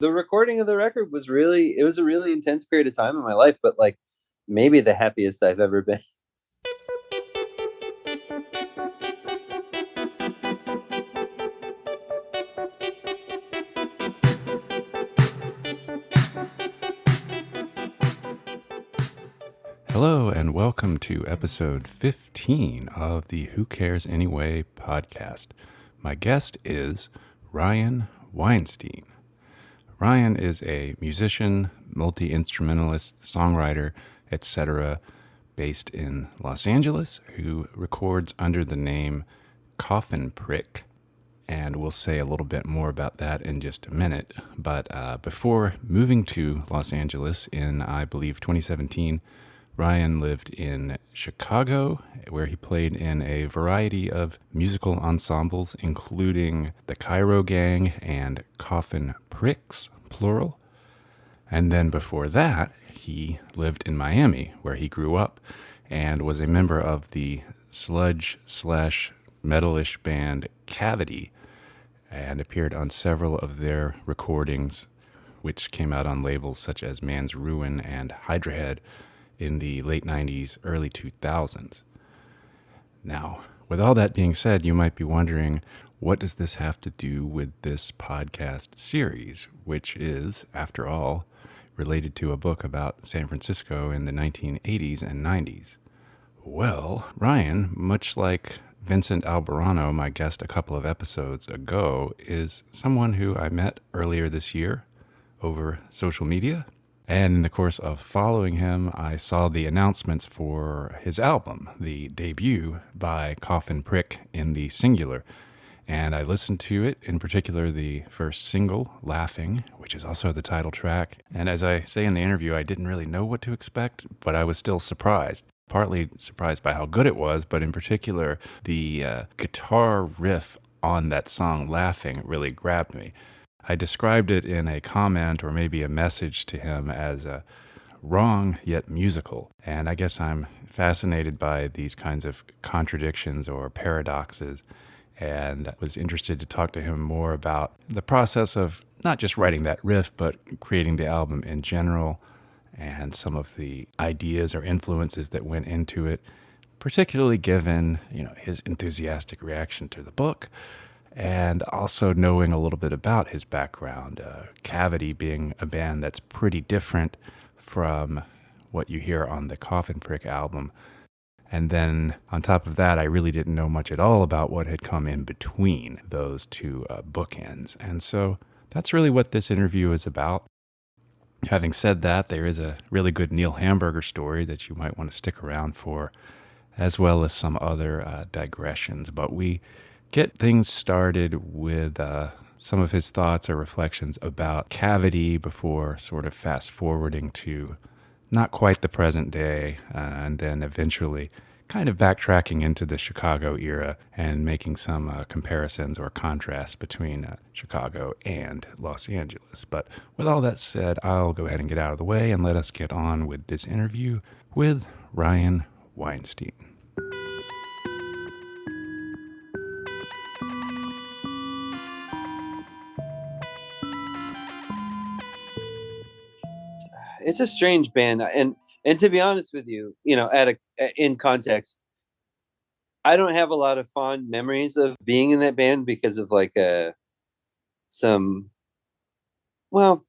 The recording of the record was it was a really intense period of time in my life, but like maybe the happiest I've ever been. Hello, and welcome to episode 15 of the Who Cares Anyway podcast. My guest is Ryan Weinstein. Ryan is a musician, multi-instrumentalist, songwriter, etc., based in Los Angeles, who records under the name Coffin. And we'll say a little bit more about that in just a minute. But before moving to Los Angeles in, I believe, 2017, Ryan lived in Chicago, where he played in a variety of musical ensembles, including the Cairo Gang and Coffin Pricks, plural. And then before that, he lived in Miami, where he grew up, and was a member of the sludge slash metalish band Cavity, and appeared on several of their recordings, which came out on labels such as Man's Ruin and Hydra Head in the late 90s, early 2000s. Now, with all that being said, you might be wondering, what does this have to do with this podcast series, which is, after all, related to a book about San Francisco in the 1980s and 90s? Well, Ryan, much like Vincent Albarano, my guest a couple of episodes ago, is someone who I met earlier this year over social media. And in the course of following him, I saw the announcements for his album, the debut by Coffin Prick in the singular. And I listened to it, in particular the first single, Laughing, which is also the title track. And as I say in the interview, I didn't really know what to expect, but I was still surprised. Partly surprised by how good it was, but in particular, the guitar riff on that song, Laughing, really grabbed me. I described it in a comment or maybe a message to him as wrong yet musical. And I guess I'm fascinated by these kinds of contradictions or paradoxes, and was interested to talk to him more about the process of not just writing that riff, but creating the album in general, and some of the ideas or influences that went into it, particularly given, his enthusiastic reaction to the book, and also knowing a little bit about his background, Cavity being a band that's pretty different from what you hear on the Coffin Prick album. And then on top of that, I really didn't know much at all about what had come in between those two bookends. And so that's really what this interview is about. Having said that, there is a really good Neil Hamburger story that you might want to stick around for, as well as some other digressions. But we get things started with some of his thoughts or reflections about Cavity before sort of fast forwarding to not quite the present day, and then eventually kind of backtracking into the Chicago era and making some comparisons or contrasts between Chicago and Los Angeles. But with all that said, I'll go ahead and get out of the way and let us get on with this interview with Ryan Weinstein. It's a strange band, and to be honest with you, in context, I don't have a lot of fond memories of being in that band because of like some well,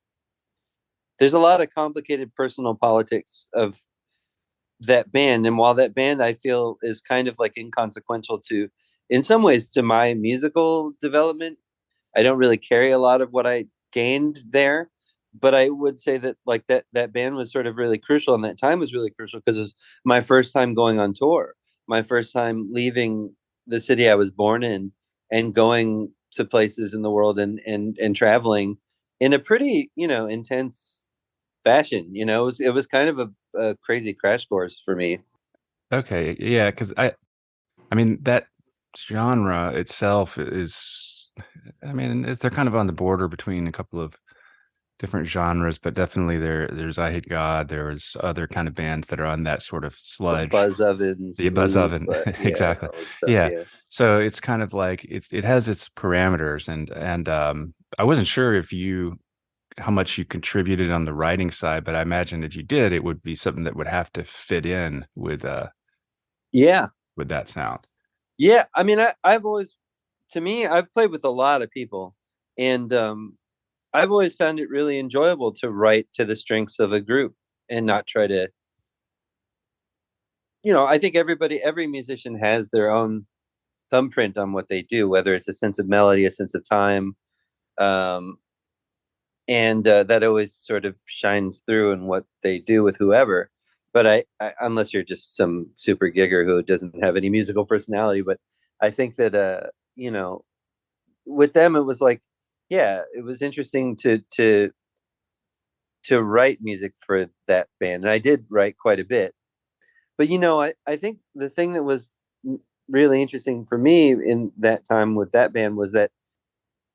there's a lot of complicated personal politics of that band, and while that band I feel is kind of like inconsequential to, in some ways, to my musical development, I don't really carry a lot of what I gained there. But I would say that like that band was sort of really crucial, and that time was really crucial because it was my first time going on tour, my first time leaving the city I was born in and going to places in the world, and traveling in a pretty, intense fashion. It was kind of a crazy crash course for me. Okay, yeah, because I mean, that genre itself is, I mean, they're kind of on the border between a couple of different genres, but definitely there's I Hate God. There's other kind of bands that are on that sort of The sludge, buzz of it and the buzz sleep, oven, but yeah, exactly. all that stuff. Yeah, Yeah. so it's kind of like it has its parameters, and I wasn't sure if you how much you contributed on the writing side, but I imagine if you did, it would be something that would have to fit in Yeah. with that sound. Yeah. I mean, I've always, to me, I've played with a lot of people, and I've always found it really enjoyable to write to the strengths of a group and not try to, I think every musician has their own thumbprint on what they do, whether it's a sense of melody, a sense of time, um, and that always sort of shines through in what they do with whoever. But unless you're just some super gigger who doesn't have any musical personality, but I think that with them it was like, yeah, it was interesting to write music for that band, and I did write quite a bit. But I think the thing that was really interesting for me in that time with that band was that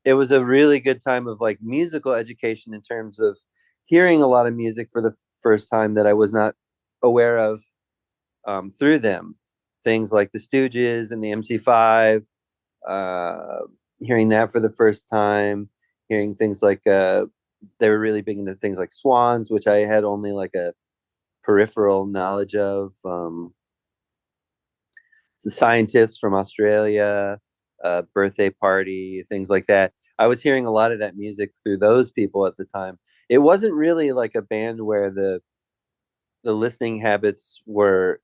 it was a really good time of like musical education in terms of hearing a lot of music for the first time that I was not aware of through them. Things like the Stooges and the MC5, uh, hearing that for the first time, hearing things like they were really big into things like Swans, which I had only like a peripheral knowledge of. The Scientists from Australia, Birthday Party, things like that. I was hearing a lot of that music through those people at the time. It wasn't really like a band where the listening habits were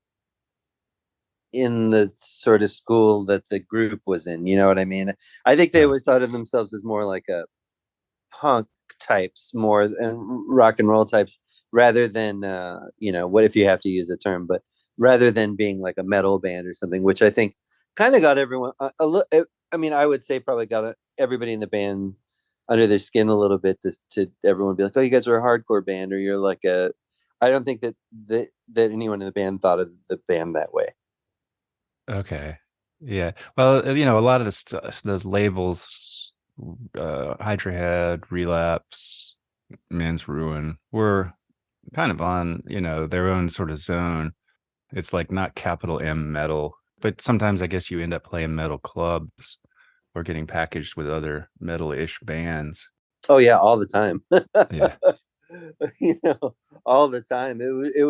in the sort of school that the group was in. You know what I mean? I think they Yeah. always thought of themselves as more like a punk types, more and rock and roll types, rather than what if you have to use a term, but rather than being like a metal band or something, which I think kind of got everyone I mean, I would say probably got everybody in the band under their skin a little bit to everyone be like, oh, you guys are a hardcore band, or you're like a. I don't think that anyone in the band thought of the band that way. Okay. Yeah. Well, a lot of the those labels, Hydra Head, Relapse, Men's Ruin, were kind of on, their own sort of zone. It's like not capital M metal, but sometimes I guess you end up playing metal clubs or getting packaged with other metal-ish bands. Oh yeah, all the time. Yeah. you know, all the time. It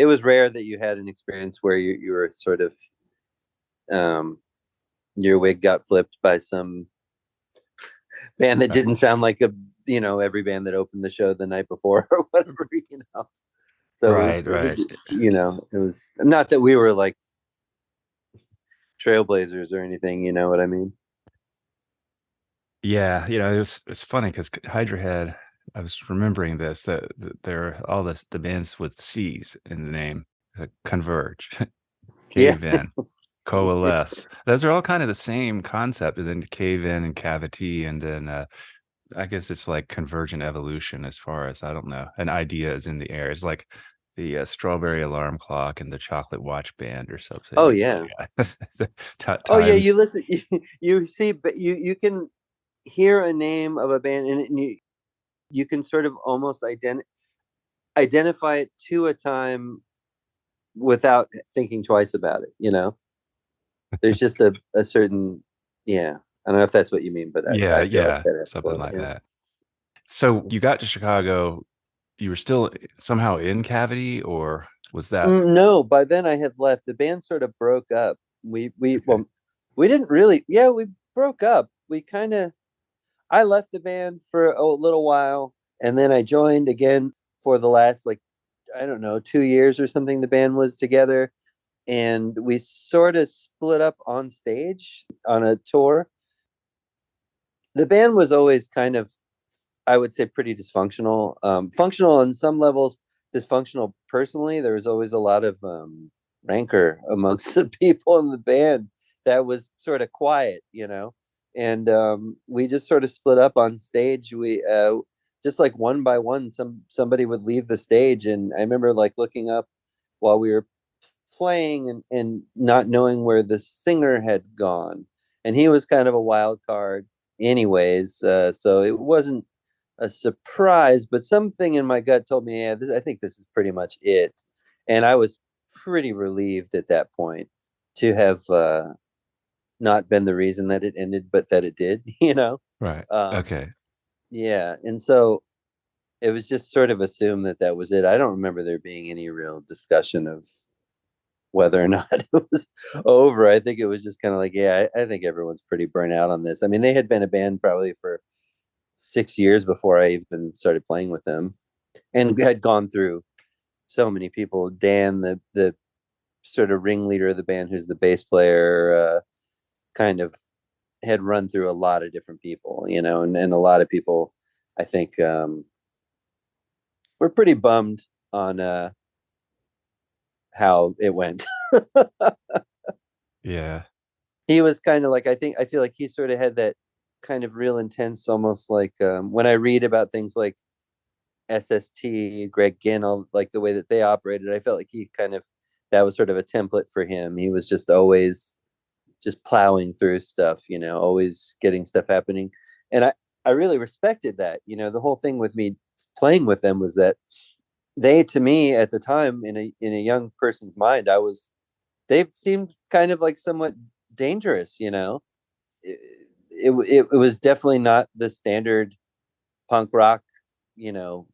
was rare that you had an experience where you were sort of um your wig got flipped by some band that Right. didn't sound like every band that opened the show the night before or whatever. So Right, right. it was not that we were like trailblazers or anything, you know what I mean? Yeah, it's funny because Hydra Head, I was remembering this that there are all the bands with C's in the name. It's like Converge, Yeah. Cave In, Coalesce. Those are all kind of the same concept, and then Cave In and Cavity, and then I guess it's like convergent evolution as far as I don't know. An idea is in the air. It's like the Strawberry Alarm Clock and the Chocolate Watch Band or something. Oh It's like yeah. Oh yeah, you times. listen you see, but you can hear a name of a band, and you can sort of almost identify it to a time without thinking twice about it. There's just a certain, yeah, I don't know if that's what you mean, but Yeah, I feel like yeah, that something flow, like yeah. that. So you got to Chicago, you were still somehow in Cavity, or was that No, by then I had left. The band sort of broke up. okay? We didn't really, yeah, we broke up. We kind of I left the band for a little while, and then I joined again for the last, like, I don't know, 2 years or something. The band was together, and we sort of split up on stage on a tour. The band was always kind of, I would say, pretty dysfunctional. Functional on some levels, dysfunctional personally. There was always a lot of rancor amongst the people in the band that was sort of quiet. And we just sort of split up on stage. We just like one by one, somebody would leave the stage, and I remember like looking up while we were playing, and not knowing where the singer had gone, and he was kind of a wild card anyways, so it wasn't a surprise, but something in my gut told me, yeah, I think this is pretty much it. And I was pretty relieved at that point to have not been the reason that it ended, but that it did. Right. Um, Okay. yeah. And so it was just sort of assumed that that was it. I don't remember there being any real discussion of whether or not it was over. I think it was just kind of like, yeah, I think everyone's pretty burnt out on this. I mean, they had been a band probably for 6 years before I even started playing with them, and had gone through so many people. Dan, the sort of ringleader of the band, who's the bass player, kind of had run through a lot of different people, and a lot of people, I think, were pretty bummed on how it went. Yeah. He was kind of like, I feel like he sort of had that kind of real intense, almost like, when I read about things like SST, Greg Ginn, like the way that they operated, I felt like he kind of, that was sort of a template for him. He was just always just plowing through stuff, always getting stuff happening. And I really respected that. The whole thing with me playing with them was that they, to me at the time, in a young person's mind, they seemed kind of like somewhat dangerous. It was definitely not the standard punk rock, you know,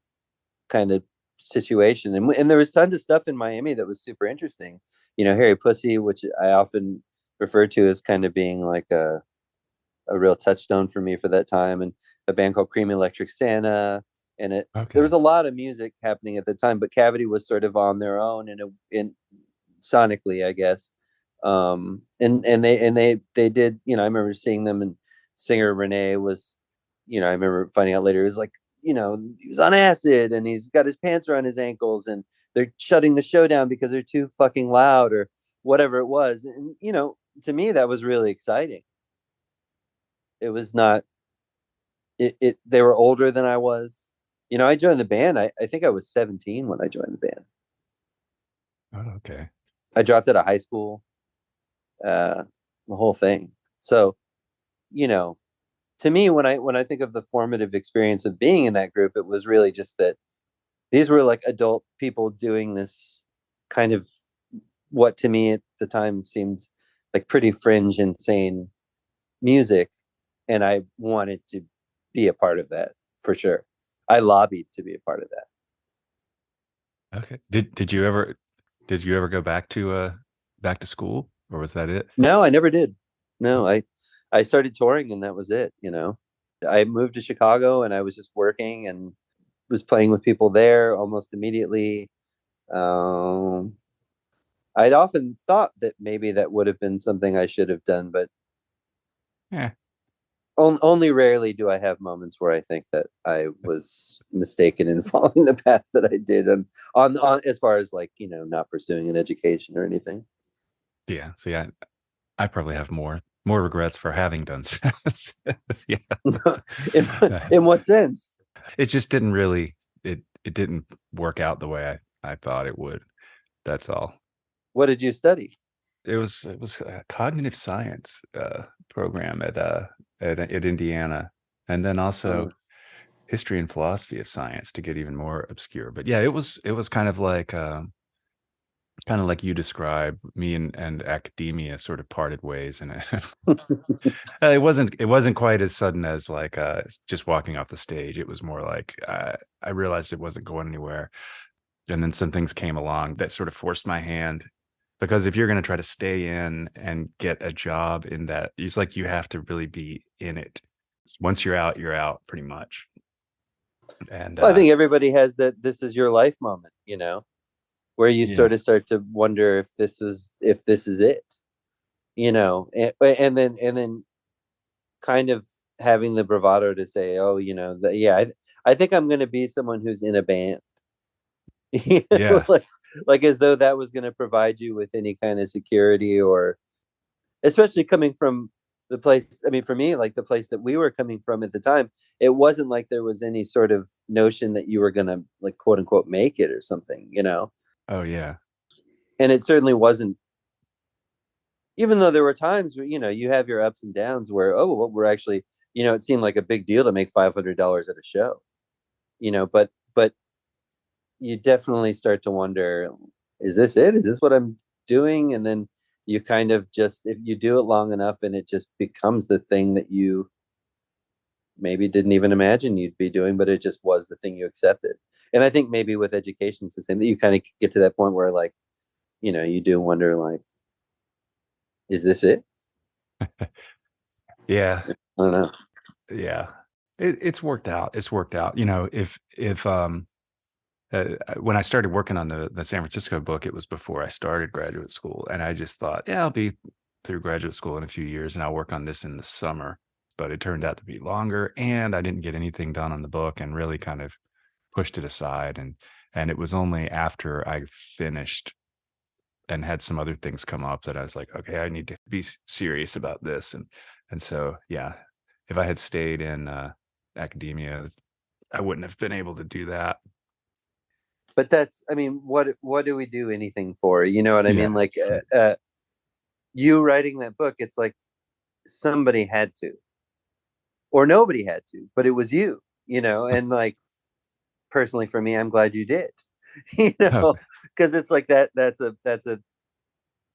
kind of situation. And there was tons of stuff in Miami that was super interesting. Harry Pussy, which I often refer to as kind of being like a real touchstone for me for that time, and a band called Cream Electric Santa. And there Okay. was a lot of music happening at the time, but Cavity was sort of on their own in sonically, I guess. And they did, I remember seeing them, and singer Renee was, I remember finding out later, it was like, he was on acid and he's got his pants around his ankles, and they're shutting the show down because they're too fucking loud or whatever it was. And, to me, that was really exciting. It was not, they were older than I was. I joined the band. I think I was 17 when I joined the band. Oh, okay. I dropped out of high school, the whole thing. So, you know, to me, when I think of the formative experience of being in that group, it was really just that these were like adult people doing this kind of, what to me at the time seemed like pretty fringe, insane music, and I wanted to be a part of that for sure. I lobbied to be a part of that. Okay. Did you ever go back to school, or was that it? No, I never did. Oh, No, I started touring and that was it. I moved to Chicago and I was just working and was playing with people there almost immediately. Um, I'd often thought that maybe that would have been something I should have done, but yeah. only rarely do I have moments where I think that I was mistaken in following the path that I did, and on as far as like, not pursuing an education or anything. Yeah. So yeah, I probably have more regrets for having done so. Yeah. in, in what sense? It just didn't really it didn't work out the way I thought it would. That's all. What did you study? It was a cognitive science program at Indiana, and then Uh, also history and philosophy of science to get even more obscure. But yeah, it was kind of like you described. Me and academia sort of parted ways, and it wasn't quite as sudden as like just walking off the stage. It was more like I realized it wasn't going anywhere, and then some things came along that sort of forced my hand. Because if you're going to try to stay in and get a job in that, it's like you have to really be in it. Once you're out pretty much. And well, I think everybody has that this is your life moment, where you yeah, sort of start to wonder if this is it, and then kind of having the bravado to say, oh, yeah, I think I'm going to be someone who's in a band. yeah, like as though that was going to provide you with any kind of security, or especially coming from the place. I mean, for me, like the place that we were coming from at the time, it wasn't like there was any sort of notion that you were going to, like, quote unquote, make it or something. oh yeah, And it certainly wasn't, even though there were times where, you have your ups and downs where, oh, well, we're actually, it seemed like a big deal to make $500 at a show, but you definitely start to wonder, is this it? Is this what I'm doing? And then you kind of just, if you do it long enough and it just becomes the thing that you maybe didn't even imagine you'd be doing, but it just was the thing you accepted. And I think maybe with education, it's the same. You kind of get to that point where, like, you do wonder, like, is this it? Yeah. I don't know. Yeah. It's worked out. It's worked out. If when I started working on the San Francisco book, it was before I started graduate school, and I just thought, yeah, I'll be through graduate school in a few years, and I'll work on this in the summer. But it turned out to be longer, and I didn't get anything done on the book, and really kind of pushed it aside. And it was only after I finished and had some other things come up that I was like, okay, I need to be serious about this. And so, yeah, if I had stayed in academia, I wouldn't have been able to do that. But that's, I mean, what do we do anything for? You know what I Yeah. mean? Like, you writing that book, it's like somebody had to, or nobody had to, but it was you, and like, personally for me, I'm glad you did, Oh, because it's like that's a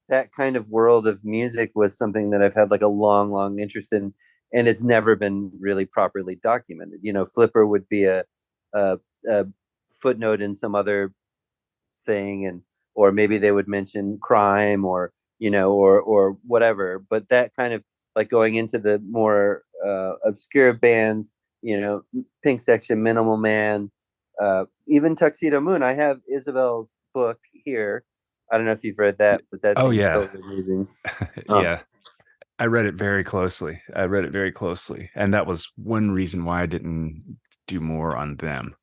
that kind of world of music was something that I've had like a long interest in, and it's never been really properly documented. Flipper would be a footnote in some other thing, and or maybe they would mention crime, or or whatever, but that kind of, like, going into the more obscure bands, Pink Section, Minimal Man, even Tuxedomoon. I have Isabel's book here. I don't know if you've read that, but that oh thing's yeah. totally amazing. Yeah. I read it very closely. I read it very closely. And that was one reason why I didn't do more on them,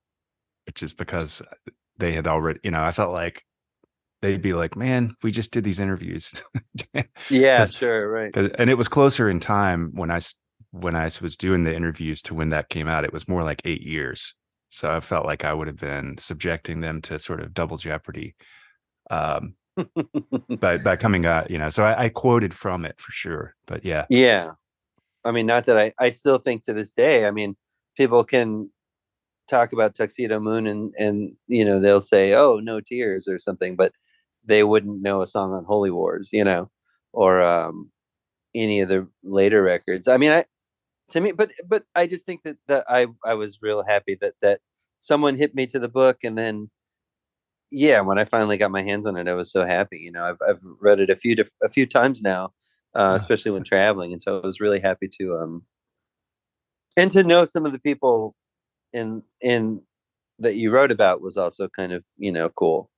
which is because they had already, I felt like they'd be like, man, we just did these interviews. Yeah, Because, sure, right. and it was closer in time when I was doing the interviews to when that came out. It was more like 8 years. So I felt like I would have been subjecting them to sort of double jeopardy. Um, by coming out, so I quoted from it for sure. But yeah. Yeah, I mean, not that I still think to this day, I mean, people can talk about Tuxedomoon, and they'll say, "Oh, No Tears" or something, but they wouldn't know a song on Holy Wars, or any of the later records. I mean, I to me, but I just think that I was real happy that someone hit me to the book, and then, yeah, when I finally got my hands on it, I was so happy. I've read it a few times now, Uh, especially when traveling, and so I was really happy to and to know some of the people in that you wrote about was also kind of, cool.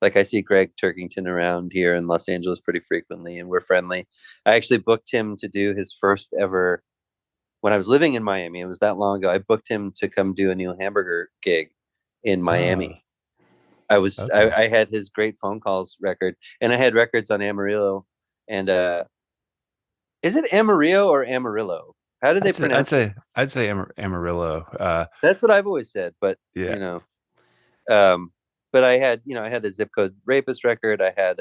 Like, I see Greg Turkington around here in Los Angeles pretty frequently, and we're friendly. I actually booked him to do his first ever, when I was living in Miami. It was that long ago. I booked him to come do a Neil Hamburger gig in oh, Miami. okay. I had his Great Phone Calls record, and I had records on Amarillo. And is it Amarillo or Amarillo? How do they pronounce it? I'd say Amarillo. That's what I've always said, but Yeah, um, but I had a Zip Code Rapist record. I had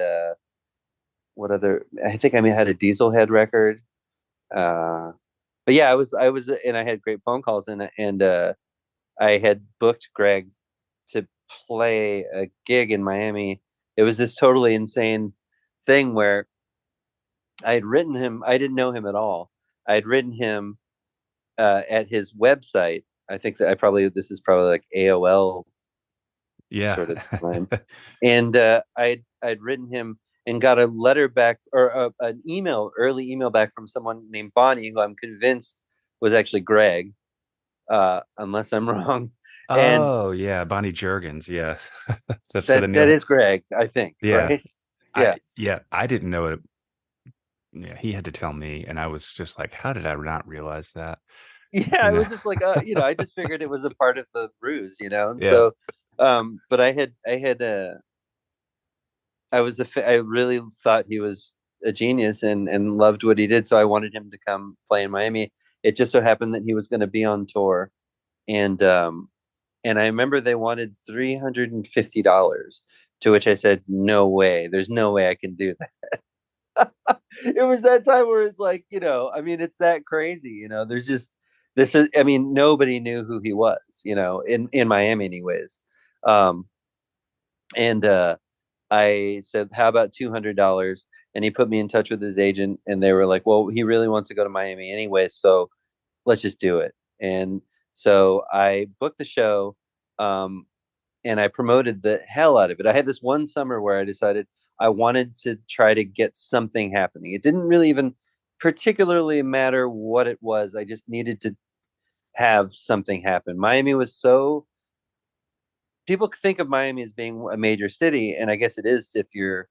what other? I think I had a Dieselhead record. Uh, but yeah, and I had Great Phone Calls, and I had booked Greg to play a gig in Miami. It was this totally insane thing where I had written him. I didn't know him at all. I had written him at his website. I think that this is probably like AOL yeah. sort of time, and I'd written him and got a letter back, or an early email back from someone named Bonnie, who I'm convinced was actually Greg, unless I'm wrong, and Oh, yeah, Bonnie Jurgens, yes. For the that Neil. is Greg, I think, Yeah, right? Yeah. I didn't know it. Yeah, he had to tell me, and I was just like, how did I not realize that? Yeah, You it know? was just like, I just figured it was a part of the ruse, and Yeah, so, but I really thought he was a genius, and loved what he did, so I wanted him to come play in Miami. It just so happened that he was going to be on tour, and I remember they wanted $350, to which I said, "No way! There's no way I can do that." It was that time where it's like, I mean, it's that crazy, There's just this is, I mean, nobody knew who he was, in Miami, anyways. Um, and I said, "How about $200?" And he put me in touch with his agent, and they were like, "Well, he really wants to go to Miami anyway, so let's just do it." And so I booked the show, um, and I promoted the hell out of it. I had this one summer where I decided I wanted to try to get something happening. It didn't really even particularly matter what it was. I just needed to have something happen. Miami was so people think of Miami as being a major city, and I guess it is if you're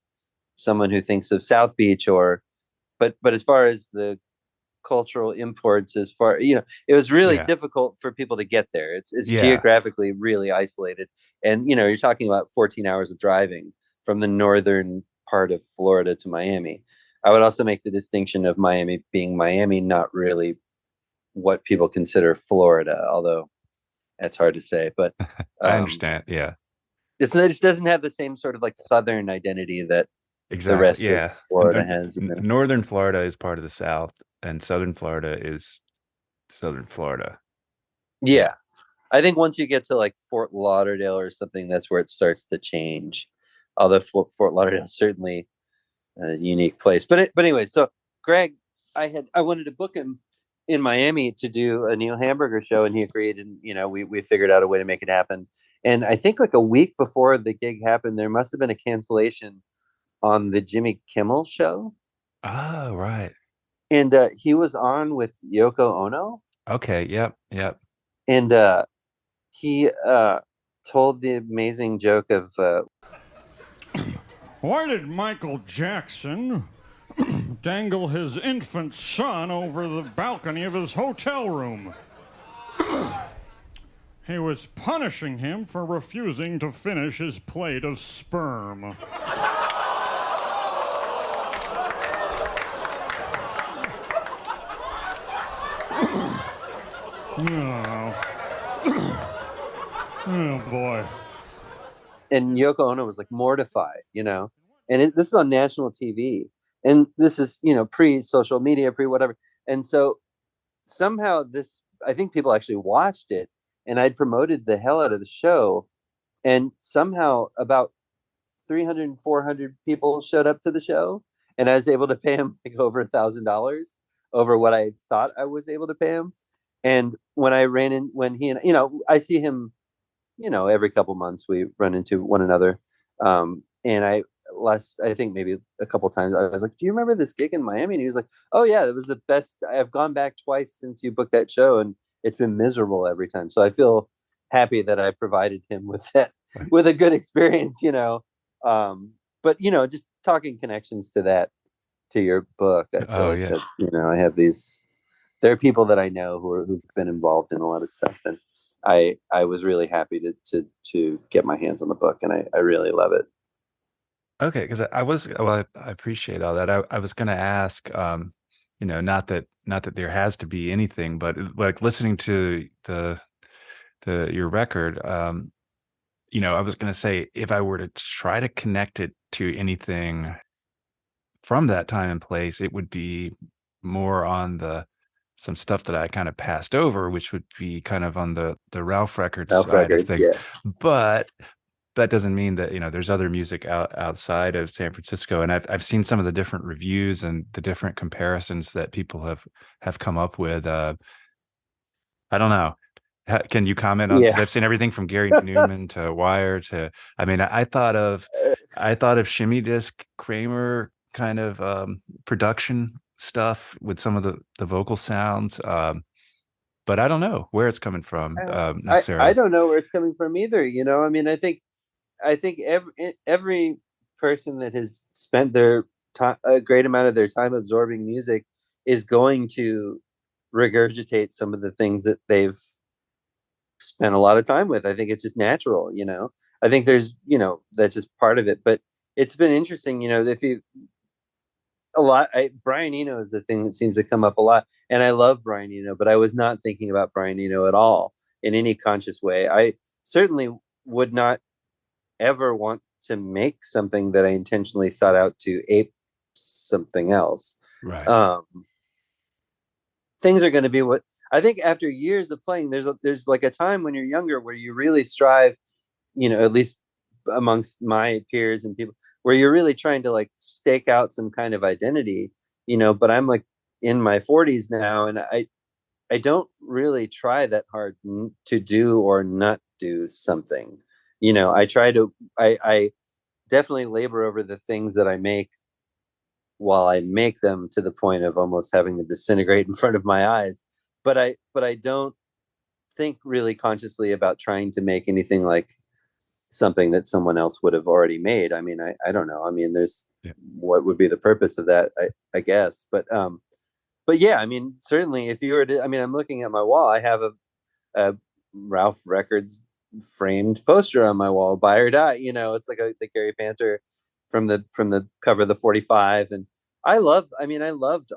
someone who thinks of South Beach or but as far as the cultural imports, as far it was really Yeah. difficult for people to get there. It's Yeah. geographically really isolated, and you're talking about 14 hours of driving from the northern part of Florida to Miami. I would also make the distinction of Miami being Miami, not really what people consider Florida, although that's hard to say. But I um, understand. Yeah. it just doesn't have the same sort of like southern identity that the Exactly. rest of Yeah. Florida has. Northern Florida is part of the South, and Southern Florida is Southern Florida. Yeah. Yeah, I think once you get to like Fort Lauderdale or something, that's where it starts to change. Although Fort Lauderdale is certainly a unique place. But anyway, so Greg, I wanted to book him in Miami to do a Neil Hamburger show, and he agreed. And we figured out a way to make it happen. And I think like a week before the gig happened, there must have been a cancellation on the Jimmy Kimmel show, Oh, right. and he was on with Yoko Ono, Okay. Yep. Yep. and he told the amazing joke of Why did Michael Jackson dangle his infant son over the balcony of his hotel room? He was punishing him for refusing to finish his plate of sperm. Oh. Oh boy. and Yoko Ono was like mortified, and this is on national TV, and this is pre-social media, pre-whatever, and so somehow this I think people actually watched it, and I'd promoted the hell out of the show, and somehow about 300 400 people showed up to the show, and I was able to pay him like over $1,000 over what I thought I was able to pay him. And when he and I see him every couple months we run into one another. And I think maybe a couple times I was like, "Do you remember this gig in Miami?" And he was like, "Oh yeah, it was the best. I've gone back twice since you booked that show, and it's been miserable every time." So I feel happy that I provided him with that, with a good experience. But just talking connections to that, to your book, I feel Oh, like yeah. that's I have these. There are people that I know who've been involved in a lot of stuff, and I was really happy to get my hands on the book, and I really love it. Okay, because I appreciate all that. I was going to ask, not that there has to be anything, but like listening to your record, I was going to say if I were to try to connect it to anything from that time and place, it would be more on some stuff that I kind of passed over, which would be kind of on the Ralph Records Elf side of Records, things. yeah. But that doesn't mean that, there's other music outside of San Francisco. And I've seen some of the different reviews and the different comparisons that people have come up with. I don't know. Can you comment on, because Yeah. I've seen everything from Gary Newman to Wire to, I mean, I thought of Shimmy Disc Kramer kind of production stuff with some of the vocal sounds. But I don't know where it's coming from I necessarily. don't know where it's coming from either. I mean, I think every person that has spent their time, a great amount of their time absorbing music, is going to regurgitate some of the things that they've spent a lot of time with. I think it's just natural. I think that's just part of it. But it's been interesting, if you a lot. Brian Eno is the thing that seems to come up a lot, and I love Brian Eno, but I was not thinking about Brian Eno at all in any conscious way. I certainly would not ever want to make something that I intentionally sought out to ape something else. Right. Um, things are going to be what I think after years of playing. There's like a time when you're younger where you really strive, at least amongst my peers and people, where you're really trying to like stake out some kind of identity. But I'm like in my 40s now, and I don't really try that hard to do or not do something. I definitely labor over the things that I make while I make them, to the point of almost having them disintegrate in front of my eyes. But I don't think really consciously about trying to make anything like something that someone else would have already made. I mean, I don't know. I mean, there's Yeah. what would be the purpose of that, I guess. But yeah, I mean, certainly if you were to, I mean, I'm looking at my wall. I have a Ralph Records framed poster on my wall, Buy or Die. It's like the Gary Panther from the cover of the 45. And I loved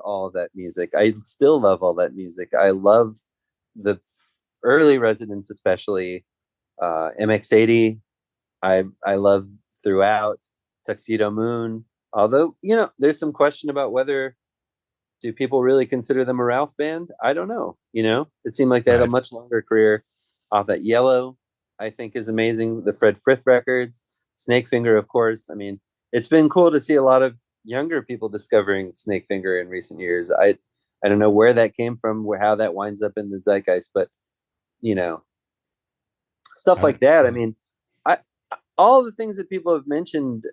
all of that music. I still love all that music. I love the early Residents, especially MX80. I love Throughout, Tuxedomoon. Although, there's some question about whether do people really consider them a Ralph band? I don't know. It seemed like they had a Right. much longer career off that. Yellow, I think, is amazing. The Fred Frith records, Snakefinger, of course. I mean, it's been cool to see a lot of younger people discovering Snakefinger in recent years. I don't know where that came from, how that winds up in the zeitgeist, but you know, stuff like that. I Yeah. mean, I all the things that people have mentioned,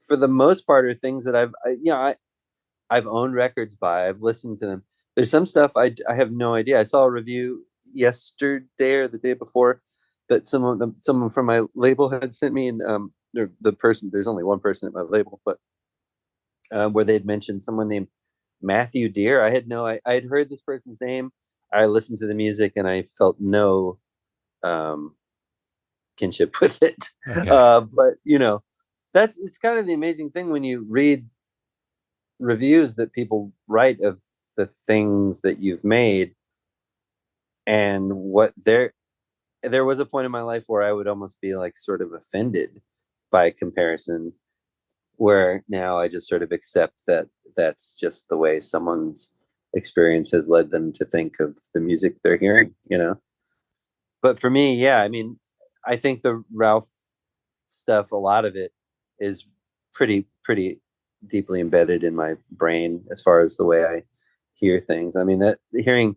for the most part, are things that I've owned records by. I've listened to them. There's some stuff I have no idea. I saw a review yesterday or the day before that someone from my label had sent me, and there's only one person at my label, but where they'd mentioned someone named Matthew Deere. I had heard this person's name. I listened to the music and I felt no um, kinship with it. Okay. But it's kind of the amazing thing when you read reviews that people write of the things that you've made, and what there was a point in my life where I would almost be like sort of offended by comparison, where now I just sort of accept that that's just the way someone's experience has led them to think of the music they're hearing. But for me, yeah, I mean, I think the Ralph stuff, a lot of it is pretty deeply embedded in my brain as far as the way I hear things. I mean, that hearing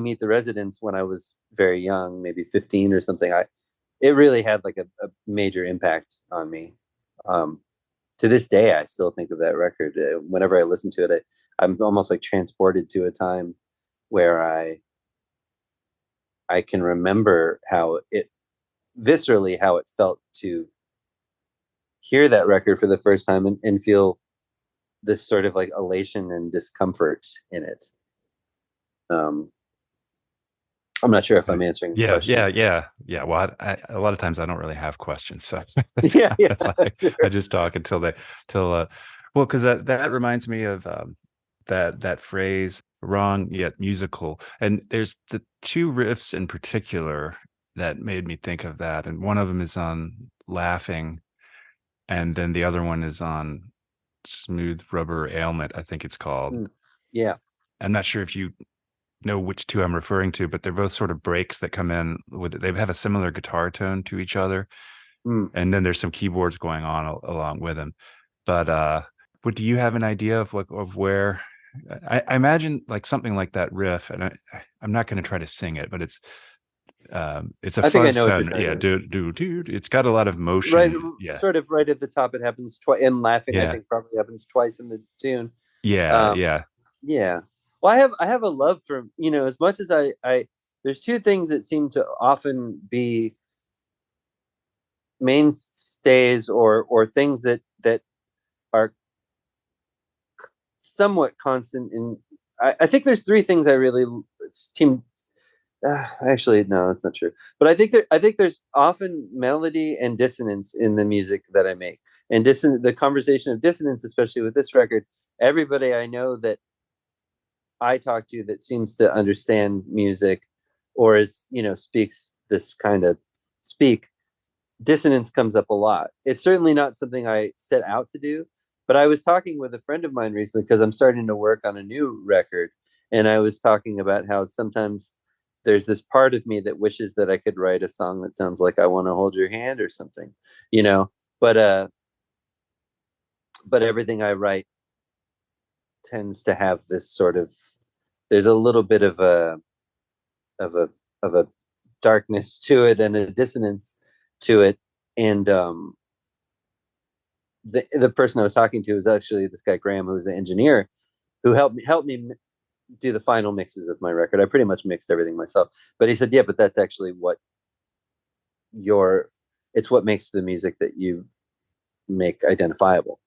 Meet the Residents when I was very young, maybe 15 or something, it really had like a major impact on me. To this day, I still think of that record. Whenever I listen to it, I'm almost like transported to a time where I can remember how it felt to hear that record for the first time, and feel this sort of like elation and discomfort in it. Um, I'm not sure if I'm answering the Yeah, question. yeah, yeah, yeah. Well, a lot of times I don't really have questions, so Yeah, yeah, sure. I just talk till well, because that reminds me of that phrase, wrong yet musical. And there's the two riffs in particular that made me think of that, and one of them is on Laughing, and then the other one is on Smooth Rubber Ailment, I think it's called. Yeah. I'm not sure if you know which two I'm referring to, but they're both sort of breaks that come in with, they have a similar guitar tone to each other. Mm. And then there's some keyboards going on along with them. But do you have an idea of where I imagine like something like that riff, and I'm not going to try to sing it, but it's a I think I fuzz know what you're tone. trying Yeah, to. do. It's got a lot of Right, motion. Yeah, sort of right at the top. It happens twice. And Laughing, I yeah, think, probably happens twice in the tune. yeah, Um, yeah. yeah. Well, I have a love for, as much as I there's two things that seem to often be mainstays, or things that are somewhat constant in. I think there's three things I really team. Actually, no, that's not true. But I think there's often melody and dissonance in the music that I make, and the conversation of dissonance, especially with this record. Everybody I know that I talk to that seems to understand music, or speaks this kind of speak, dissonance comes up a lot. It's certainly not something I set out to do, but I was talking with a friend of mine recently because I'm starting to work on a new record, and I was talking about how sometimes there's this part of me that wishes that I could write a song that sounds like "I Want to Hold Your Hand" or something, you know. But everything I write tends to have this sort of, there's a little bit of a of a darkness to it and a dissonance to it. And the person I was talking to was actually this guy Graham, who was the engineer, who helped me do the final mixes of my record. I pretty much mixed everything myself, but he said, yeah, but that's actually what it's what makes the music that you make identifiable.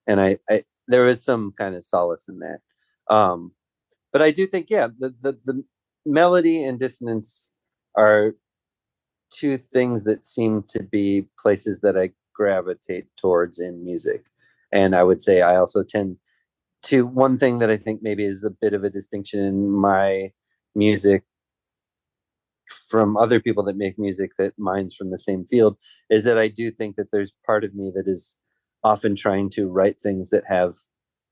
And I there is some kind of solace in that. But I do think, yeah, the melody and dissonance are two things that seem to be places that I gravitate towards in music. And I would say I also tend to, one thing that I think maybe is a bit of a distinction in my music from other people that make music that mine's from the same field, is that I do think that there's part of me that is often trying to write things that have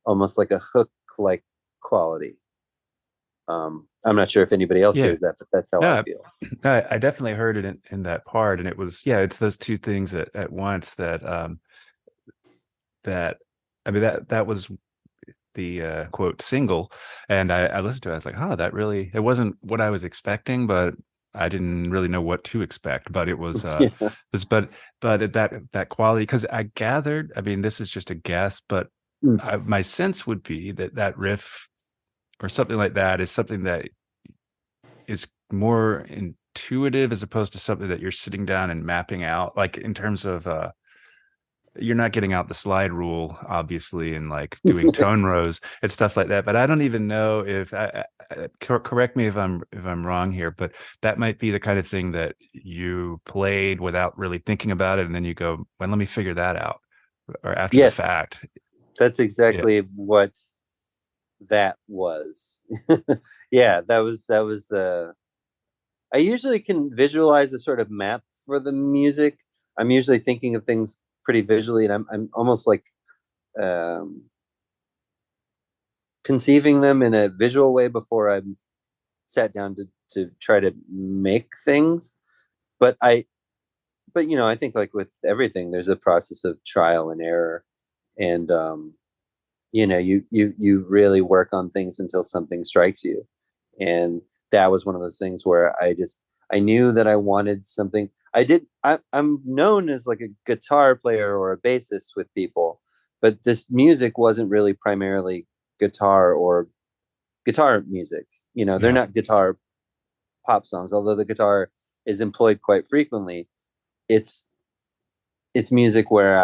almost like a hook like quality. I'm not sure if anybody else hears that, but that's how I feel. I definitely heard it in that part, and it was, it's those two things at once that I mean, that was the quote single, and I listened to it. I was like, that really, it wasn't what I was expecting, but I didn't really know what to expect. But it was, but that quality, because I gathered, I mean, this is just a guess, but my sense would be that riff or something like that is something that is more intuitive as opposed to something that you're sitting down and mapping out, like in terms of you're not getting out the slide rule, obviously, and like doing tone rows and stuff like that. But I don't even know if correct me if I'm wrong here, but that might be the kind of thing that you played without really thinking about it, and then you go, well, let me figure that out, or after the fact. That's exactly what that was. Yeah, that was I usually can visualize a sort of map for the music. I'm usually thinking of things pretty visually, and I'm almost like conceiving them in a visual way before I'm sat down to try to make things. But I think like with everything, there's a process of trial and error, and you really work on things until something strikes you. And that was one of those things where I knew that I wanted something. I'm known as like a guitar player or a bassist with people, but this music wasn't really primarily guitar or guitar music. They're not guitar pop songs, although the guitar is employed quite frequently. It's music where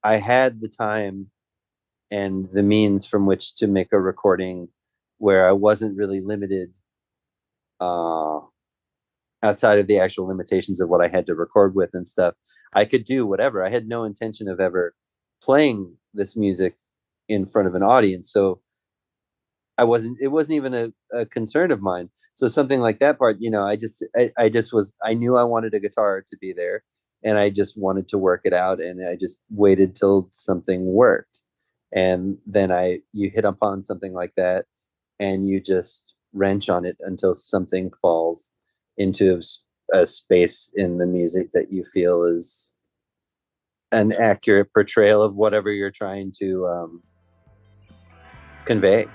I had the time and the means from which to make a recording where I wasn't really limited outside of the actual limitations of what I had to record with and stuff. I could do whatever. I had no intention of ever playing this music in front of an audience. So it wasn't even a concern of mine. So something like that part, I knew I wanted a guitar to be there, and I just wanted to work it out, and I just waited till something worked. And then you hit upon something like that, and you just wrench on it until something falls into a space in the music that you feel is an accurate portrayal of whatever you're trying to convey.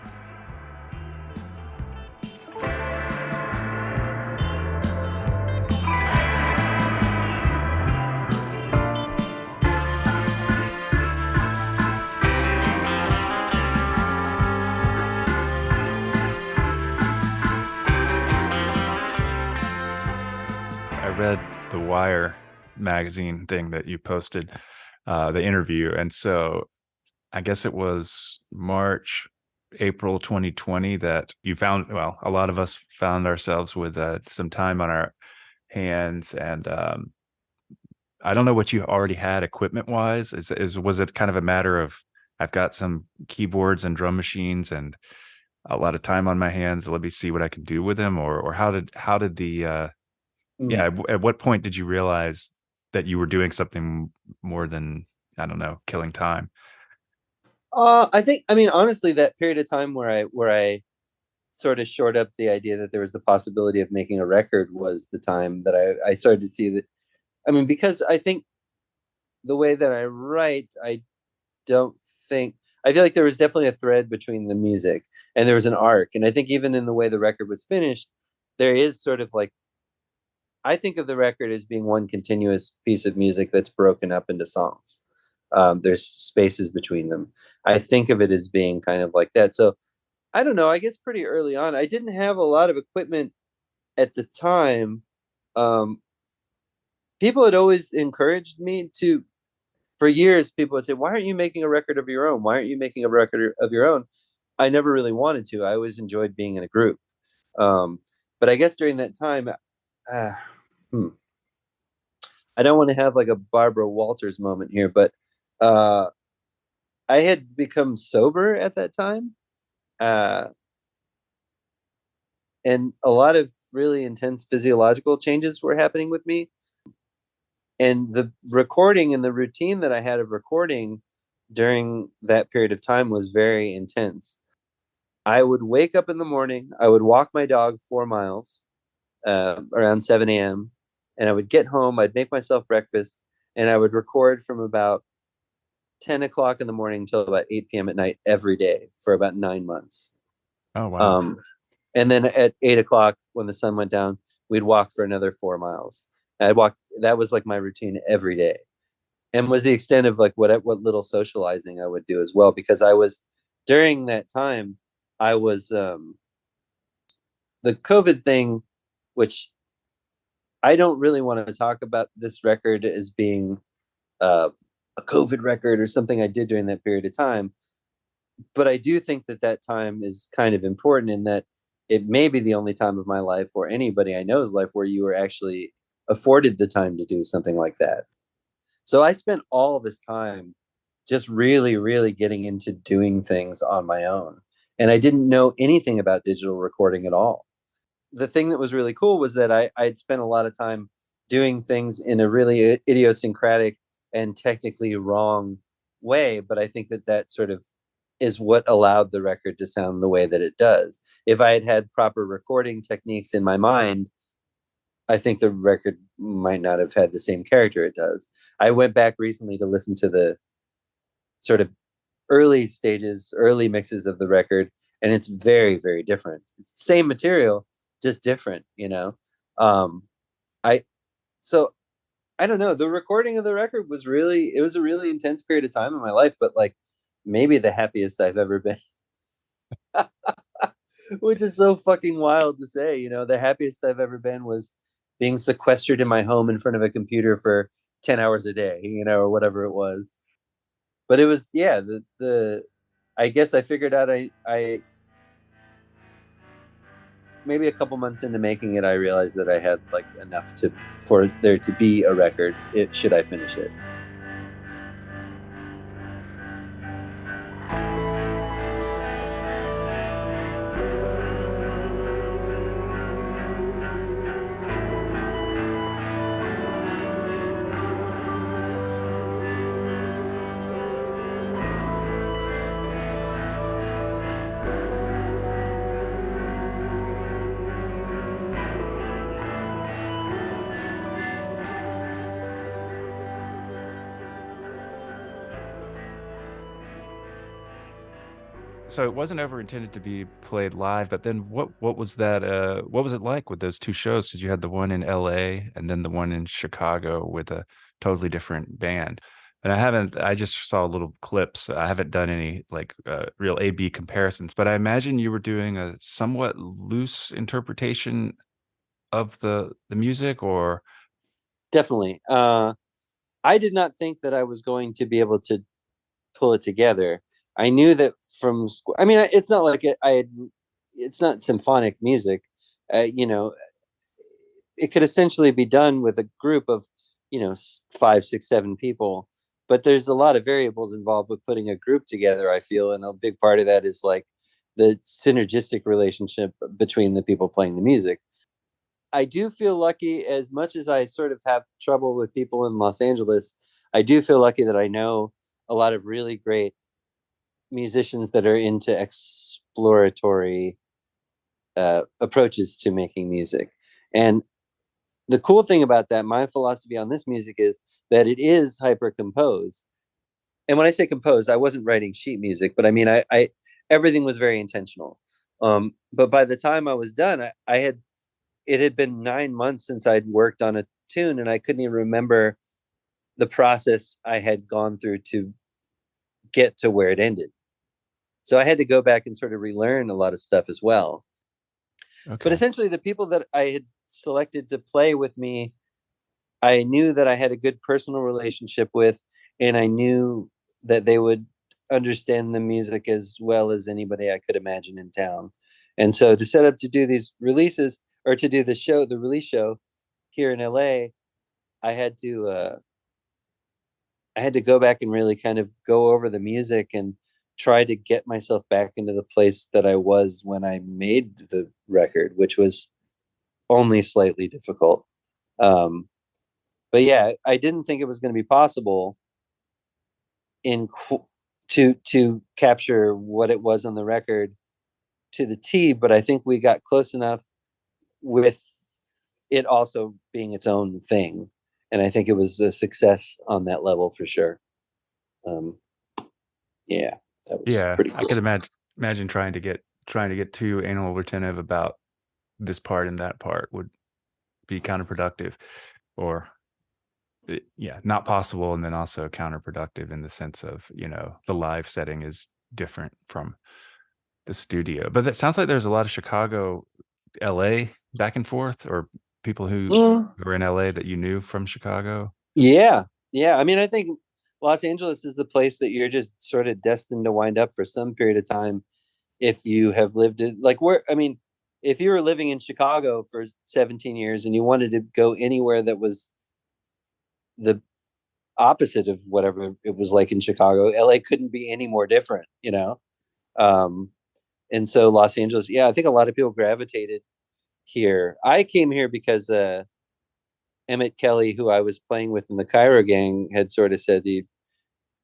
Read the Wire magazine thing that you posted, the interview, and so I guess it was April 2020 that you found, well, a lot of us found ourselves with some time on our hands, and I don't know what you already had equipment wise. Was it kind of a matter of, I've got some keyboards and drum machines and a lot of time on my hands, let me see what I can do with them, or how did the at what point did you realize that you were doing something more than, I don't know, killing time? Honestly, that period of time where I sort of shored up the idea that there was the possibility of making a record was the time that I started to see that. Because I think the way that I write, I don't think I feel like there was definitely a thread between the music and there was an arc. And I think even in the way the record was finished, there is sort of like, I think of the record as being one continuous piece of music that's broken up into songs. There's spaces between them. I think of it as being kind of like that. So I don't know. I guess pretty early on, I didn't have a lot of equipment at the time. Um, People had always encouraged me to, for years, people would say, why aren't you making a record of your own? Why aren't you making a record of your own? I never really wanted to. I always enjoyed being in a group. Um, but I guess during that time, uh, hmm, I don't want to have like a Barbara Walters moment here, but uh, I had become sober at that time. Uh, and a lot of really intense physiological changes were happening with me. And the recording and the routine that I had of recording during that period of time was very intense. I would wake up in the morning, I would walk my dog 4 miles around 7 a.m. And I would get home, I'd make myself breakfast, and I would record from about 10 o'clock in the morning until about 8 p.m. at night every day for about 9 months. Oh, wow. And then at 8 o'clock, when the sun went down, we'd walk for another 4 miles. I'd walk. That was like my routine every day, and was the extent of like what little socializing I would do as well. Because I was during that time, I was the COVID thing, which I don't really want to talk about this record as being a COVID record or something I did during that period of time. But I do think that that time is kind of important in that it may be the only time of my life or anybody I know's life where you were actually afforded the time to do something like that. So I spent all this time just really, really getting into doing things on my own. And I didn't know anything about digital recording at all. The thing that was really cool was that I'd spent a lot of time doing things in a really idiosyncratic and technically wrong way. But I think that that sort of is what allowed the record to sound the way that it does. If I had had proper recording techniques in my mind, I think the record might not have had the same character it does. I went back recently to listen to the sort of early stages, early mixes of the record, and it's very, very different. It's the same material, just different, you know. Um, I so I don't know. The recording of the record was really, it was a really intense period of time in my life, but like maybe the happiest I've ever been. Which is so fucking wild to say, you know. The happiest I've ever been was being sequestered in my home in front of a computer for 10 hours a day, you know, or whatever it was. But it was, yeah, the I guess I figured out I maybe a couple months into making it, I realized that I had like enough to for there to be a record. It should I finish it. So it wasn't ever intended to be played live, but then what was that? What was it like with those two shows? Because you had the one in L.A. and then the one in Chicago with a totally different band. And I just saw little clips. I haven't done any like real A/B comparisons, but I imagine you were doing a somewhat loose interpretation of the music, or Definitely. I did not think that I was going to be able to pull it together. I knew that from I mean, it's not like I had, it's not symphonic music. You know, it could essentially be done with a group of, you know, 5, 6, 7 people. But there's a lot of variables involved with putting a group together, I feel. And a big part of that is like the synergistic relationship between the people playing the music. I do feel lucky, as much as I sort of have trouble with people in Los Angeles. I do feel lucky that I know a lot of really great musicians that are into exploratory approaches to making music. And the cool thing about that, my philosophy on this music is that it is hyper composed. and when I say composed, I wasn't writing sheet music, but I mean, I everything was very intentional. But by the time I was done, it had been 9 months since I'd worked on a tune, and I couldn't even remember the process I had gone through to get to where it ended. So I had to go back and sort of relearn a lot of stuff as well. Okay. But essentially, the people that I had selected to play with me, I knew that I had a good personal relationship with, and I knew that they would understand the music as well as anybody I could imagine in town. And so to set up to do these releases, or to do the release show here in LA, I had to go back and really kind of go over the music and try to get myself back into the place that I was when I made the record, which was only slightly difficult. But yeah, I didn't think it was going to be possible to capture what it was on the record to the T, but I think we got close enough with it also being its own thing. And I think it was a success on that level for sure. Yeah, that was Yeah, pretty I cool. could imagine trying to get too anal retentive about this part and that part would be counterproductive, or not possible, and then also counterproductive in the sense of, the live setting is different from the studio. But that sounds like there's a lot of Chicago, LA back and forth, or people who were in LA that you knew from Chicago. Yeah. I mean, I think Los Angeles is the place that you're just sort of destined to wind up for some period of time if you have lived it. Like, if you were living in Chicago for 17 years and you wanted to go anywhere that was the opposite of whatever it was like in Chicago, LA couldn't be any more different, you know? And so Los Angeles, yeah, I think a lot of people gravitated here. I came here because Emmett Kelly, who I was playing with in the Cairo gang, had sort of said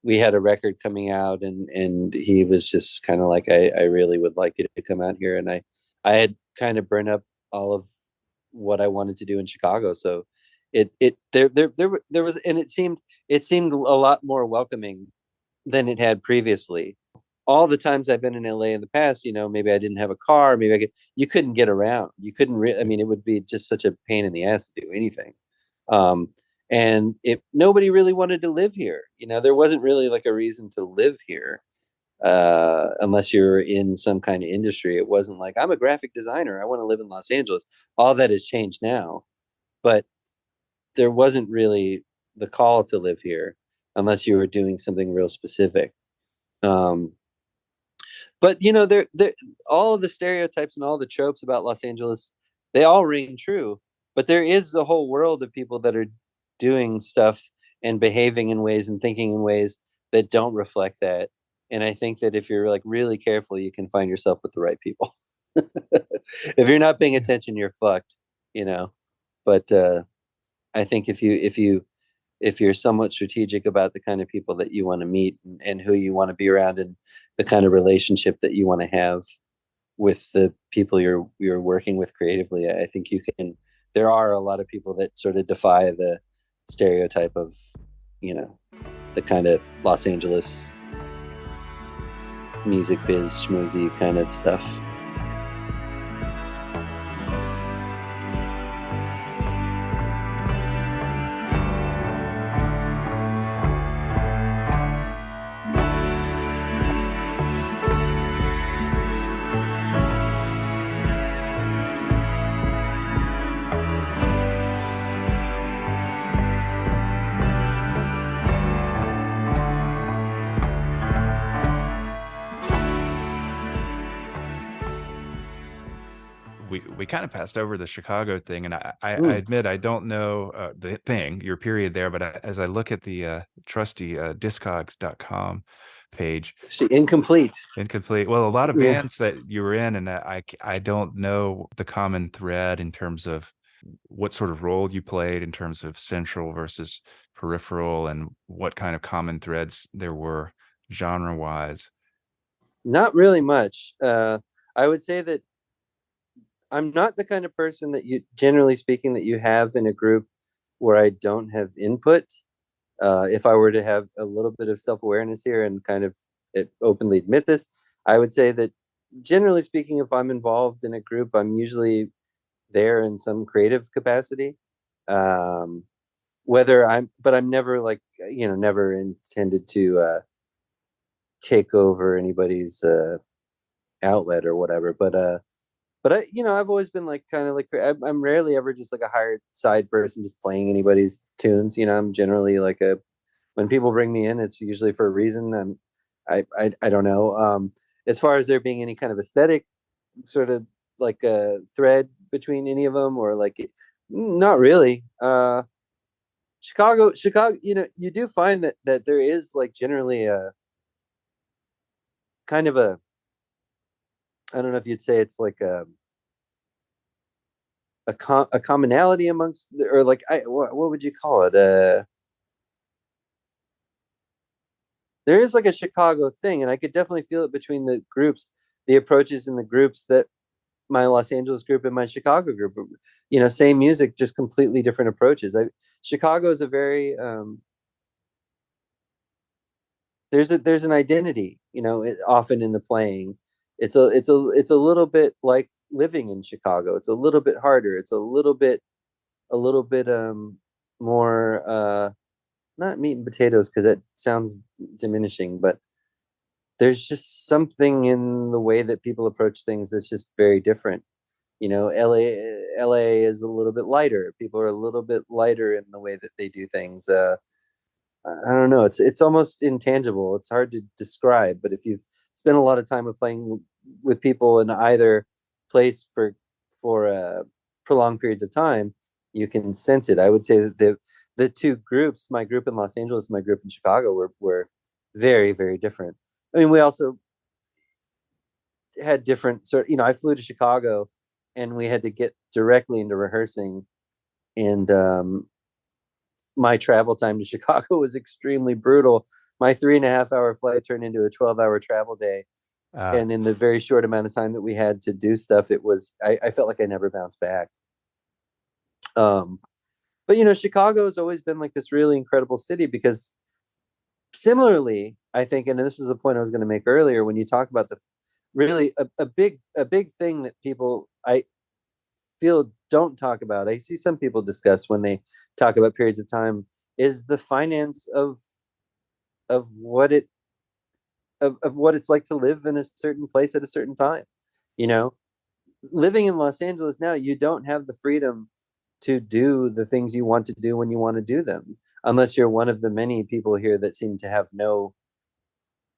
we had a record coming out, and he was just kind of like, I really would like you to come out here. And I had kind of burned up all of what I wanted to do in Chicago. So there was, and it seemed a lot more welcoming than it had previously. All the times I've been in LA in the past, maybe I didn't have a car, you couldn't get around. You couldn't I mean, it would be just such a pain in the ass to do anything. Um, and nobody really wanted to live here. There wasn't really like a reason to live here, unless you're in some kind of industry. It wasn't like, I'm a graphic designer, I want to live in Los Angeles. All that has changed now, but there wasn't really the call to live here unless you were doing something real specific. But there all of the stereotypes and all the tropes about Los Angeles, they all ring true. But there is a whole world of people that are doing stuff and behaving in ways and thinking in ways that don't reflect that. And I think that if you're like really careful, you can find yourself with the right people. If you're not paying attention, you're fucked, you know. But I think if you're somewhat strategic about the kind of people that you want to meet, and who you want to be around, and the kind of relationship that you want to have with the people you're working with creatively, I think you can. There are a lot of people that sort of defy the stereotype of, the kind of Los Angeles music biz schmoozy kind of stuff. We kind of passed over the Chicago thing, and I admit I don't know the thing, your period there, but as I look at the trusty discogs.com page, Incomplete. Well, a lot of bands that you were in, and I don't know the common thread in terms of what sort of role you played in terms of central versus peripheral, and what kind of common threads there were genre wise. Not really much. I would say that I'm not the kind of person that generally speaking, that you have in a group where I don't have input. If I were to have a little bit of self-awareness here and kind of openly admit this, I would say that generally speaking, if I'm involved in a group, I'm usually there in some creative capacity. Um, but I'm never like, never intended to take over anybody's outlet or whatever. But I've always been like kind of like I'm rarely ever just like a hired side person just playing anybody's tunes. I'm generally like when people bring me in, it's usually for a reason. I don't know. As far as there being any kind of aesthetic sort of like a thread between any of them, or like, not really. Chicago, you do find that there is like generally a kind of I don't know if you'd say it's like a commonality amongst, or like, what would you call it? There is like a Chicago thing, and I could definitely feel it between the groups, the approaches in the groups, that my Los Angeles group and my Chicago group, same music, just completely different approaches. Chicago is a very there's an identity, often in the playing. It's a little bit like living in Chicago. It's a little bit harder. It's a little bit more not meat and potatoes, because that sounds diminishing, but there's just something in the way that people approach things that's just very different. LA is a little bit lighter. People are a little bit lighter in the way that they do things. I don't know. It's almost intangible. It's hard to describe. But if you've spent a lot of time with playing with people in either place for prolonged periods of time, you can sense it. I would say that the two groups, my group in Los Angeles and my group in Chicago, were very, very different. I mean, we also had different I flew to Chicago, and we had to get directly into rehearsing, and my travel time to Chicago was extremely brutal. My 3.5 hour flight turned into a 12-hour travel day. And in the very short amount of time that we had to do stuff, I felt like I never bounced back. But Chicago has always been like this really incredible city, because similarly, I think, and this is a point I was going to make earlier, when you talk about the really a big thing that people, I feel, don't talk about. I see some people discuss when they talk about periods of time, is the finance of what it's like to live in a certain place at a certain time. You know, living in Los Angeles now, you don't have the freedom to do the things you want to do when you want to do them, unless you're one of the many people here that seem to have no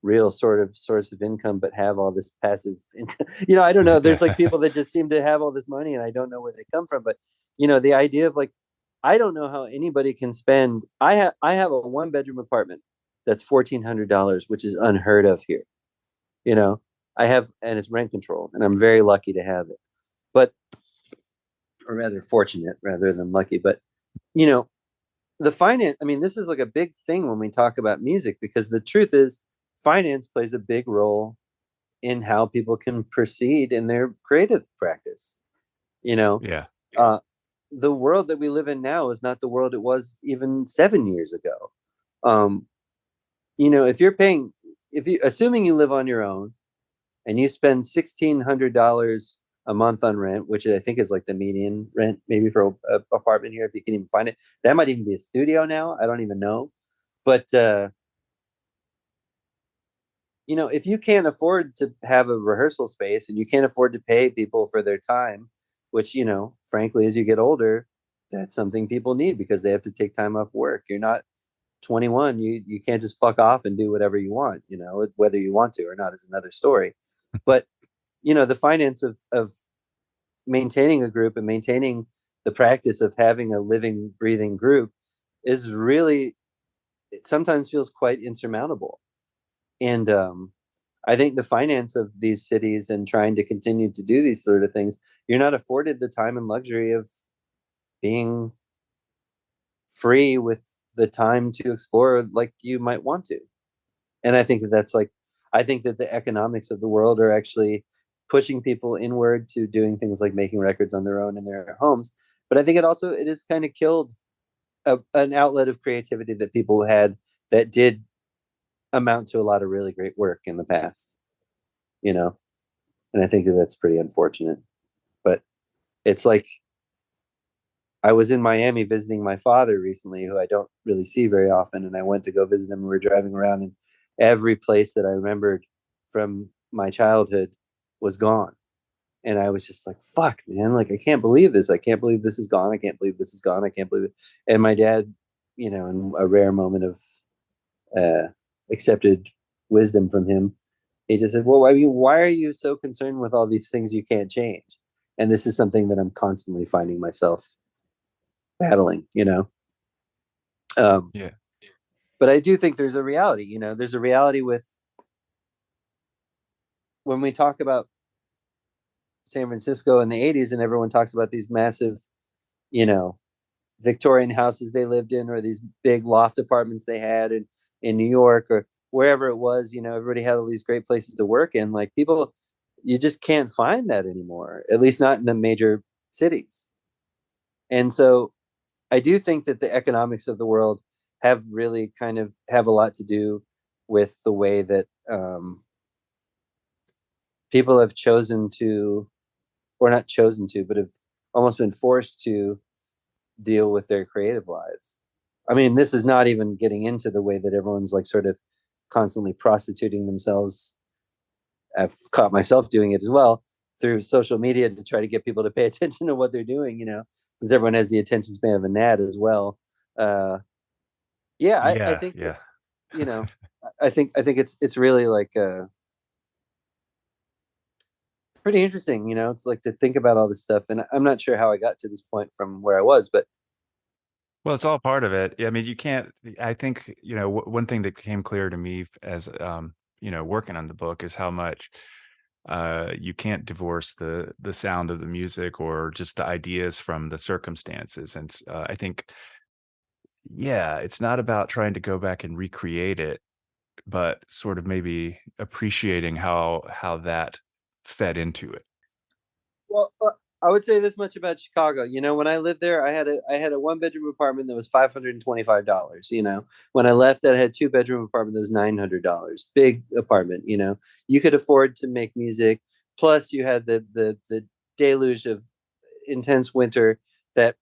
real sort of source of income, but have all this passive income. I don't know. There's like people that just seem to have all this money, and I don't know where they come from. But the idea of like, I don't know how anybody can spend. I have a 1-bedroom apartment that's $1,400, which is unheard of here. And it's rent control, and I'm very lucky to have it. But, or rather fortunate rather than lucky. But the finance. I mean, this is like a big thing when we talk about music, because the truth is, finance plays a big role in how people can proceed in their creative practice. Yeah. The world that we live in now is not the world it was even 7 years ago. If you assuming you live on your own, and you spend $1,600 a month on rent, which I think is like the median rent maybe for a apartment here, if you can even find it. That might even be a studio now. I don't even know. But if you can't afford to have a rehearsal space, and you can't afford to pay people for their time, which, frankly, as you get older, that's something people need, because they have to take time off work. You're not 21. You can't just fuck off and do whatever you want, whether you want to or not is another story. But, the finance of maintaining a group and maintaining the practice of having a living, breathing group is really, it sometimes feels quite insurmountable. And I think the finance of these cities and trying to continue to do these sort of things, you're not afforded the time and luxury of being free with the time to explore like you might want to. And I think I think that the economics of the world are actually pushing people inward to doing things like making records on their own in their homes. But I think it is kind of killed an outlet of creativity that people had that did amount to a lot of really great work in the past, you know? And I think that that's pretty unfortunate. But it's like, I was in Miami visiting my father recently, who I don't really see very often. And I went to go visit him. We were driving around, and every place that I remembered from my childhood was gone. And I was just like, fuck, man, like, I can't believe this. I can't believe this is gone. I can't believe this is gone. I can't believe it. And my dad, in a rare moment of accepted wisdom from him, he just said, well, I mean, why are you so concerned with all these things you can't change? And this is something that I'm constantly finding myself battling, Yeah. But I do think there's a reality, there's a reality with when we talk about San Francisco in the 80s and everyone talks about these massive, Victorian houses they lived in, or these big loft apartments they had in New York or wherever it was, everybody had all these great places to work in. Like, people, you just can't find that anymore, at least not in the major cities. And so I do think that the economics of the world have really kind of have a lot to do with the way that people have chosen to, or not chosen to, but have almost been forced to deal with their creative lives. I mean, this is not even getting into the way that everyone's like sort of constantly prostituting themselves. I've caught myself doing it as well through social media to try to get people to pay attention to what they're doing, because everyone has the attention span of a gnat as well. I think Yeah. that, I think it's really like pretty interesting. It's like to think about all this stuff, and I'm not sure how I got to this point from where I was, but Well, it's all part of it. I mean, you can't, I think, one thing that became clear to me as, working on the book is how much you can't divorce the sound of the music or just the ideas from the circumstances. And I think, yeah, it's not about trying to go back and recreate it, but sort of maybe appreciating how that fed into it. well, I would say this much about Chicago. When I lived there, I had a one-bedroom apartment that was $525. When I left, I had a two-bedroom apartment that was $900. Big apartment. You could afford to make music. Plus, you had the deluge of intense winter that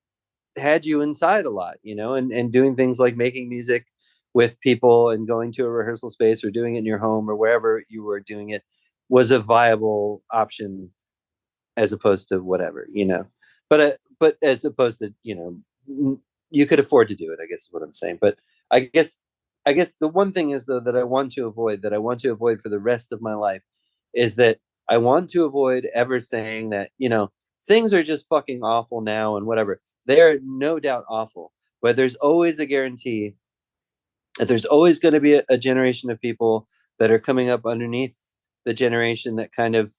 had you inside a lot. And doing things like making music with people and going to a rehearsal space or doing it in your home or wherever you were doing it was a viable option, as opposed to whatever, but as opposed to, you could afford to do it, I guess is what I'm saying. But I guess the one thing is, though, that I want to avoid for the rest of my life is that I want to avoid ever saying that, things are just fucking awful now and whatever. They are no doubt awful, but there's always a guarantee that there's always going to be a generation of people that are coming up underneath the generation that kind of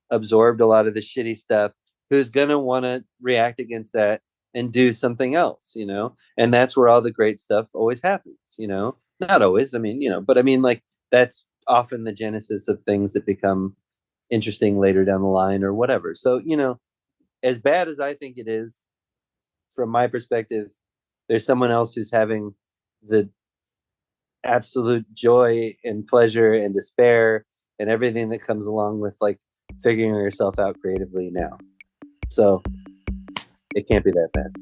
absorbed a lot of the shitty stuff, who's going to want to react against that and do something else, and that's where all the great stuff always happens, not always, I mean, but I mean, like, that's often the genesis of things that become interesting later down the line or whatever. So, as bad as I think it is, from my perspective, there's someone else who's having the absolute joy and pleasure and despair and everything that comes along with, like, figuring yourself out creatively now. So it can't be that bad.